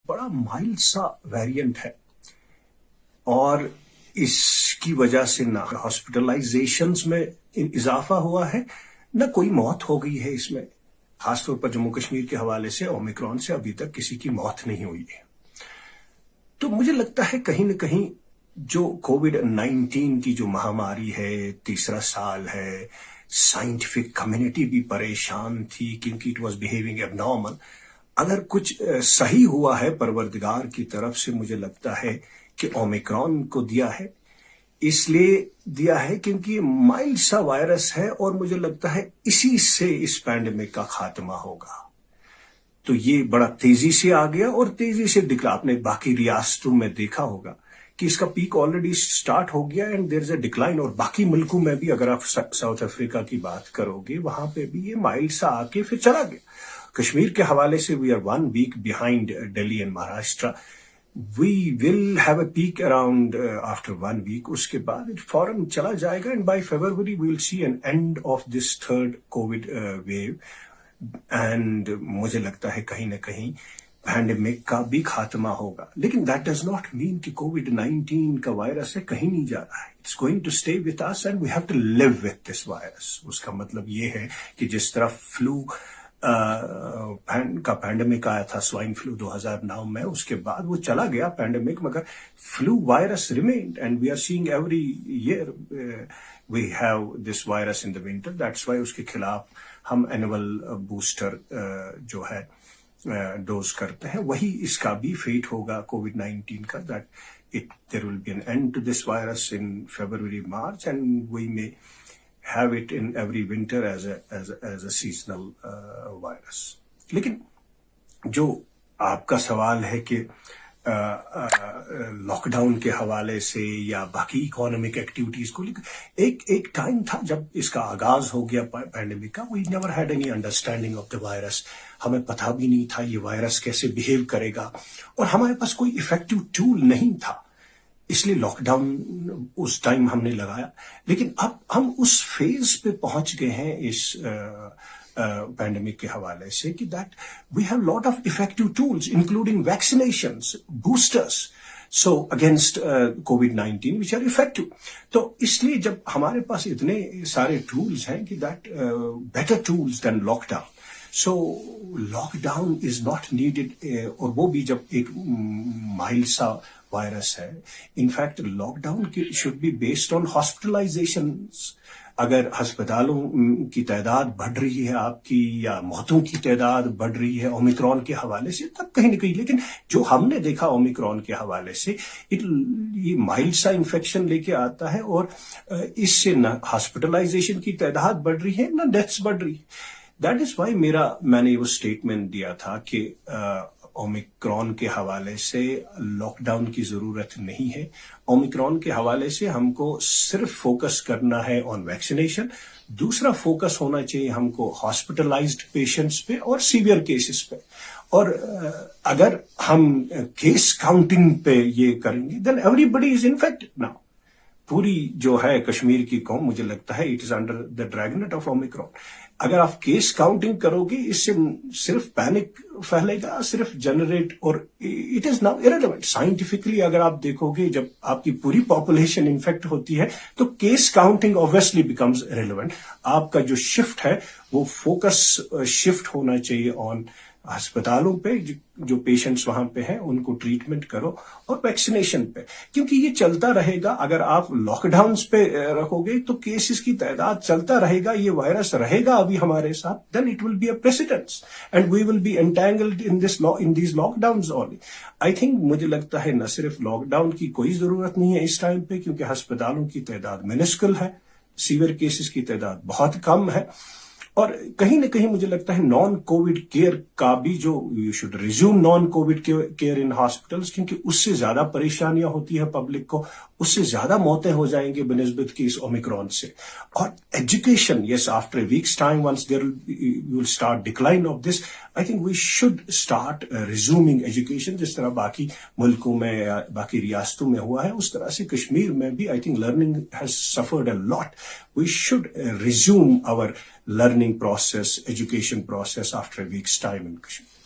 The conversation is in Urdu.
بڑا مائلڈ سا ویریئنٹ ہے اور اس کی وجہ سے نہ ہاسپٹلائزیشنز میں اضافہ ہوا ہے نہ کوئی موت ہو گئی ہے اس میں. خاص طور پر جموں کشمیر کے حوالے سے اومیکرون سے ابھی تک کسی کی موت نہیں ہوئی ہے. تو مجھے لگتا ہے کہیں نہ کہیں جو کووڈ-19 کی جو مہاماری ہے، تیسرا سال ہے، سائنٹیفک کمیونٹی بھی پریشان تھی کیونکہ اٹ واز بیہیونگ ایب نارمل. اگر کچھ صحیح ہوا ہے پروردگار کی طرف سے، مجھے لگتا ہے کہ اومیکرون کو دیا ہے. اس لیے دیا ہے کیونکہ یہ مائلڈ سا وائرس ہے اور مجھے لگتا ہے اسی سے اس پینڈیمک کا خاتمہ ہوگا. تو یہ بڑا تیزی سے آ گیا اور تیزی سے دکھلا. آپ نے باقی ریاستوں میں دیکھا ہوگا کہ اس کا پیک آلریڈی سٹارٹ ہو گیا and there is a decline. اور باقی ملکوں میں بھی اگر آپ ساؤتھ افریقہ کی بات کرو گے، وہاں پہ بھی یہ مائلڈ سا آ کے پھر چلا گیا. کشمیر کے حوالے سے we are 1 week behind Delhi and Maharashtra. We will have a peak around after 1 week. اس کے بعد فوراً چلا جائے گا and by February we will see an end of this third COVID wave. And مجھے لگتا ہے کہیں نہ کہیں پینڈیمک کا بھی خاتمہ ہوگا. لیکن that does not mean کہ کووڈ-19 کا وائرس ہے کہیں نہیں جا رہا ہے. It's going to stay with us and we have to live with this virus. اس کا مطلب یہ ہے کہ جس طرح فلو کا پینڈیمک آیا تھا، سوائن فلو 2009 میں، اس کے بعد وہ چلا گیا پینڈیمک، مگر flu virus remained and we are seeing every year we have this virus in the winter. That's why اس کے خلاف ہم اینول بوسٹر جو ہے ڈوز کرتے ہیں. وہی اس کا بھی فیٹ ہوگا کووڈ-19 کا، that there will be an end to this virus in February, March and we may have it in every winter as a seasonal virus. لیکن جو آپ کا سوال ہے کہ لاک ڈاؤن کے حوالے سے یا باقی اکانومک ایکٹیویٹیز کو، ایک ٹائم تھا جب اس کا آغاز ہو گیا پینڈیمک کا، we never had any understanding of the virus. ہمیں پتہ بھی نہیں تھا یہ وائرس کیسے بہیو کرے گا اور ہمارے پاس کوئی افیکٹو ٹول نہیں تھا. اس لیے لاک ڈاؤن اس ٹائم ہم نے لگایا. لیکن اب ہم اس فیز پہ پہنچ گئے ہیں اس پینڈیمک کے حوالے سے کہ that we have lot of effective tools including vaccinations, boosters, so against کووڈ-19 وچ آر افیکٹو. تو اس لیے جب ہمارے پاس اتنے سارے ٹولز ہیں کہ that better tools than lockdown. So lockdown is not needed. اور وہ بھی جب ایک مائلڈ سا وائرس ہے. In fact lockdown should be based on hospitalisations. اگر ہسپتالوں کی تعداد بڑھ رہی ہے آپ کی یا موتوں کی تعداد بڑھ رہی ہے اومیکرون کے حوالے سے، تب کہیں نہ کہیں. لیکن جو ہم نے دیکھا اومیکرون کے حوالے سے، یہ مائلڈ سا انفیکشن لے کے آتا ہے اور اس سے نہ ہاسپٹلائزیشن کی تعداد بڑھ رہی ہے نہ ڈیتھس بڑھ رہی ہے. دیٹ از وائی میں نے وہ اسٹیٹمنٹ دیا تھا کہ اومیکرون کے حوالے سے لاک ڈاؤن کی ضرورت نہیں ہے. اومیکرون کے حوالے سے ہم کو صرف فوکس کرنا ہے آن ویکسینیشن. دوسرا فوکس ہونا چاہیے ہم کو ہاسپٹلائزڈ پیشنٹس پہ اور سیویئر کیسز پہ. اور اگر ہم کیس کاؤنٹنگ پہ یہ کریں گے then everybody is infected. Now پوری جو ہے کشمیر کی قوم، مجھے لگتا ہے it is under the dragnet of Omicron. اگر آپ کیس کاؤنٹنگ کرو گے، اس سے صرف پینک پھیلے گا، صرف جنریٹ، اور it is now irrelevant. Scientifically اگر آپ دیکھو گے، جب آپ کی پوری پاپولیشن انفیکٹ ہوتی ہے تو case counting obviously becomes irrelevant. آپ کا جو شفٹ ہے وہ فوکس شفٹ ہونا چاہیے آن ہسپتالوں پہ، جو پیشنٹس وہاں پہ ہیں ان کو ٹریٹمنٹ کرو، اور ویکسینیشن پہ. کیونکہ یہ چلتا رہے گا. اگر آپ لاک ڈاؤنس پہ رکھو گے تو کیسز کی تعداد چلتا رہے گا، یہ وائرس رہے گا ابھی ہمارے ساتھ. دین it will be a precedence and we will be entangled in these lockdowns only. I think مجھے لگتا ہے نہ صرف لاک ڈاؤن کی کوئی ضرورت نہیں ہے اس ٹائم پہ، کیونکہ ہسپتالوں کی تعداد منسکل ہے، سیویئر کیسز کی تعداد بہت کم ہے. اور کہیں نہ کہیں مجھے لگتا ہے نان کووڈ کیئر کا بھی جو you should resume naan Covid care in hospitals, کیونکہ اس سے زیادہ پریشانیاں ہوتی ہیں پبلک کو، اس سے زیادہ موتیں ہو جائیں گے بنسبت کی اس اومیکرون سے. اور education, yes after weeks time once there will start decline of this, I think we should start resuming education. جس طرح باقی ملکوں میں یا باقی ریاستوں میں ہوا ہے، اس طرح سے کشمیر میں بھی I think learning has suffered a lot. We should resume our learning process, education process after a week's time in Kashmir.